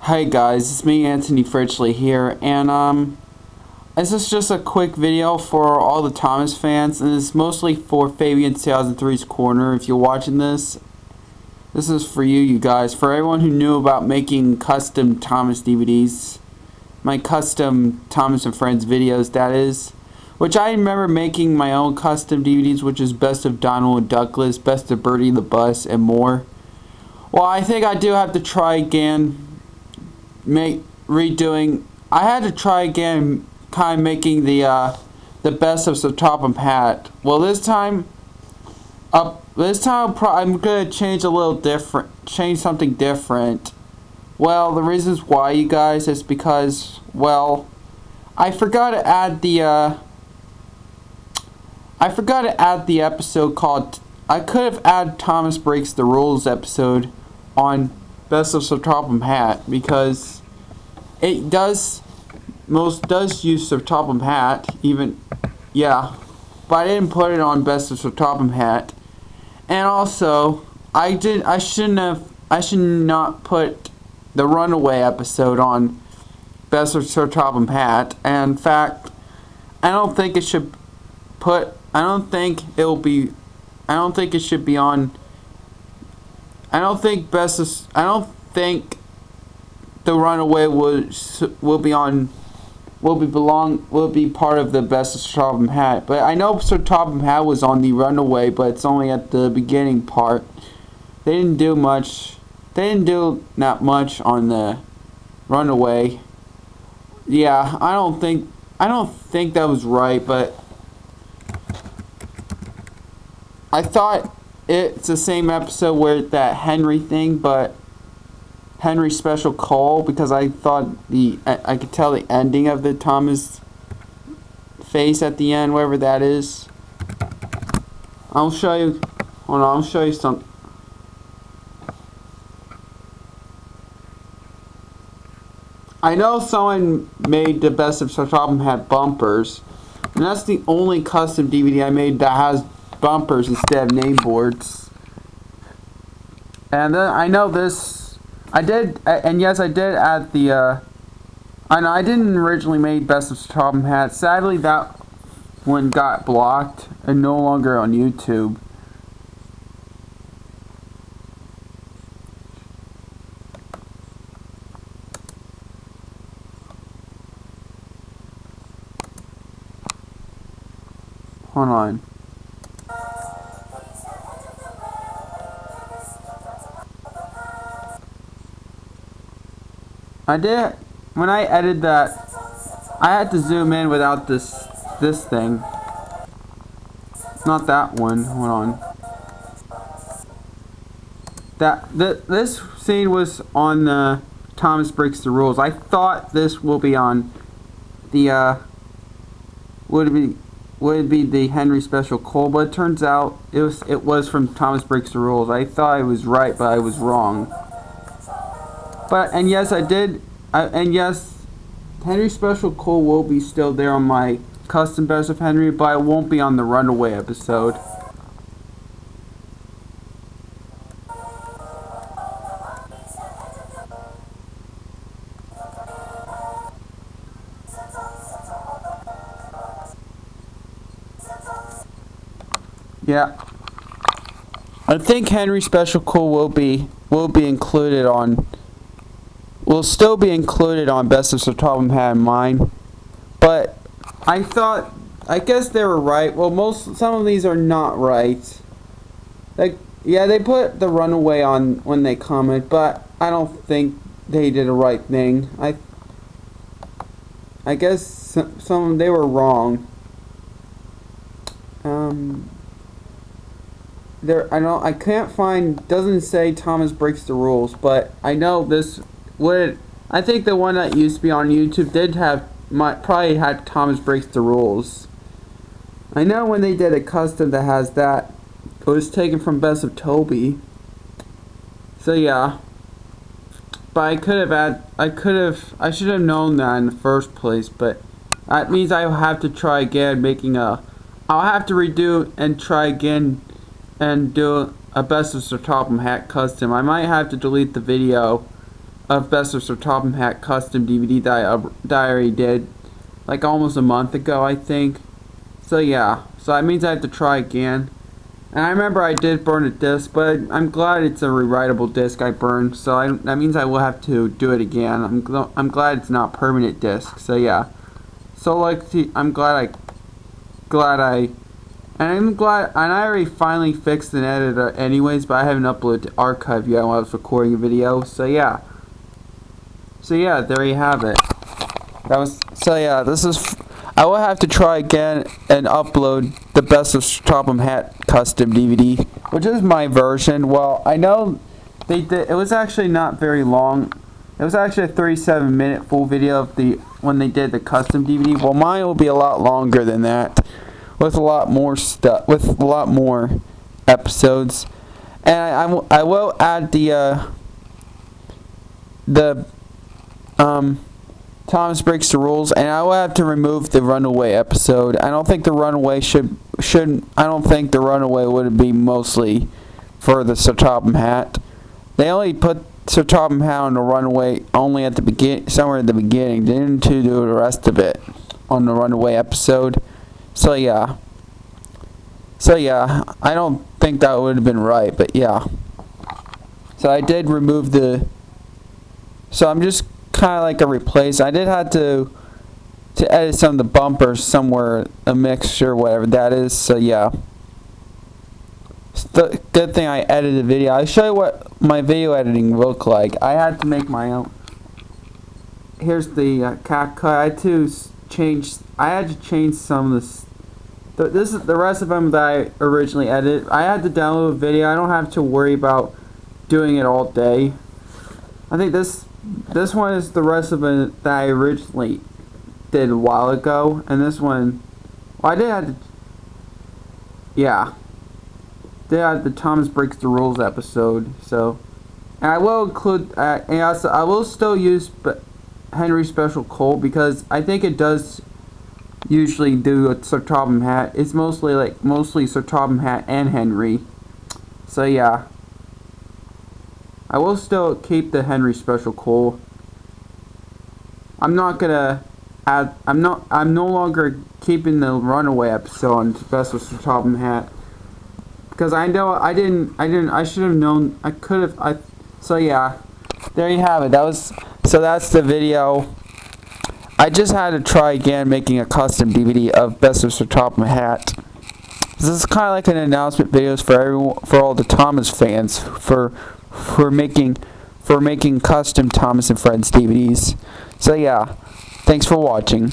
Hi guys, it's me Anthony Fritchley here, and this is just a quick video for all the Thomas fans, and it's mostly for Fabian 2003's Corner. If you're watching this is for you guys. For everyone who knew about making custom Thomas DVDs, my custom Thomas and Friends videos, that is. Which I remember making my own custom DVDs, which is Best of Donald and Douglas, Best of Bertie the Bus, and more. Well, I think I do have to try again. I had to try again, kind of making the best of Sir Topham Hatt. Well, this time I'm gonna change something different. Well, the reasons why, you guys, is because, well, I forgot to add the episode called. I could have added Thomas Breaks the Rules episode on Best of Sir Topham Hatt, because it does use Sir Topham Hatt, but I didn't put it on Best of Sir Topham Hatt. And also I should not put the Runaway episode on Best of Sir Topham Hatt. And in fact, I don't think it should be on. I don't think the Runaway will be part of the Best of Sir Topham Hatt. But I know Sir Topham Hatt was on the Runaway, but it's only at the beginning part. They didn't do not much on the Runaway. Yeah, I don't think that was right, but I thought it's the same episode where that Henry thing, but Henry Special Call, because I thought I could tell the ending of the Thomas face at the end, whatever that is. I'll show you. Hold on, I'll show you something. I know someone made the Best of Sir Topham Hatt bumpers, and that's the only custom DVD I made that has bumpers instead of name boards. And then I know this, yes, I did add the, I didn't originally make Best of Sir Topham Hatt. Sadly, that one got blocked and no longer on YouTube. Hold on. When I edited that, I had to zoom in without this thing. Not that one. Hold on. This scene was on the Thomas Breaks the Rules. I thought this will be on the would it be the Henry Special Call, but it turns out it was from Thomas Breaks the Rules. I thought I was right, but I was wrong. And yes, Henry Special Call will be still there on my custom Best of Henry, but it won't be on the Runaway episode. Yeah, I think Henry Special Call will still be included on Best of Sir Topham Hatt in mine. But I guess they were right. Well, some of these are not right. Yeah, they put the Runaway on when they comment, but I don't think they did the right thing. I guess they were wrong. I can't find, doesn't say Thomas Breaks the Rules, but I know I think the one that used to be on YouTube probably had Thomas Breaks the Rules. I know when they did a custom that has that, it was taken from Best of Toby. So yeah. But I should have known that in the first place, but that means I'll have to try again I'll have to redo and try again and do a Best of Sir Topham Hatt custom. I might have to delete the video of Best of Sir Topham Hatt custom DVD that I already did, like almost a month ago, I think. So yeah, so that means I have to try again. And I remember I did burn a disc, but I'm glad it's a rewritable disc I burned. So that means I will have to do it again. I'm glad it's not permanent disc. So yeah. So like I'm glad and I already finally fixed an editor anyways, but I haven't uploaded to archive yet while I was recording a video. So yeah. So yeah, there you have it. I will have to try again and upload the Best of Topham Hatt custom DVD, which is my version. Well, I know they did. It was actually not very long. It was actually a 37-minute full video of when they did the custom DVD. Well, mine will be a lot longer than that, with a lot more stuff, with a lot more episodes, and I will add the Thomas Breaks the Rules, and I will have to remove the Runaway episode. I don't think the Runaway I don't think the Runaway would be mostly for the Sir Topham Hatt. They only put Sir Topham Hatt on the Runaway only at the somewhere at the beginning. They didn't do the rest of it on the Runaway episode. So yeah, I don't think that would have been right, but yeah. So I did remove so I'm just kind of like a replace. I did have to edit some of the bumpers somewhere, a mixture, whatever that is. So yeah, it's the good thing I edited the video. I'll show you what my video editing looked like. I had to make my own. Here's the cat cut. I had to change some of this. This is the rest of them that I originally edited. I had to download a video. I don't have to worry about doing it all day. I think this one is the rest of it that I originally did a while ago, and this one, well, I did have to, yeah, did have the Thomas Breaks the Rules episode. So, and I will include, and also I will still use Henry Special Cole, because I think it does usually do a Sir Topham Hatt. It's mostly Sir Topham Hatt and Henry. So yeah. I will still keep the Henry Special Cole. I'm not gonna add. I'm no longer keeping the Runaway episode on Best of Sir Topham Hatt, because I know I should have known. I could have. So yeah, there you have it. That's the video. I just had to try again making a custom DVD of Best of Sir Topham Hatt. This is kind of like an announcement videos for all the Thomas fans for making custom Thomas and Friends DVDs. So yeah, thanks for watching.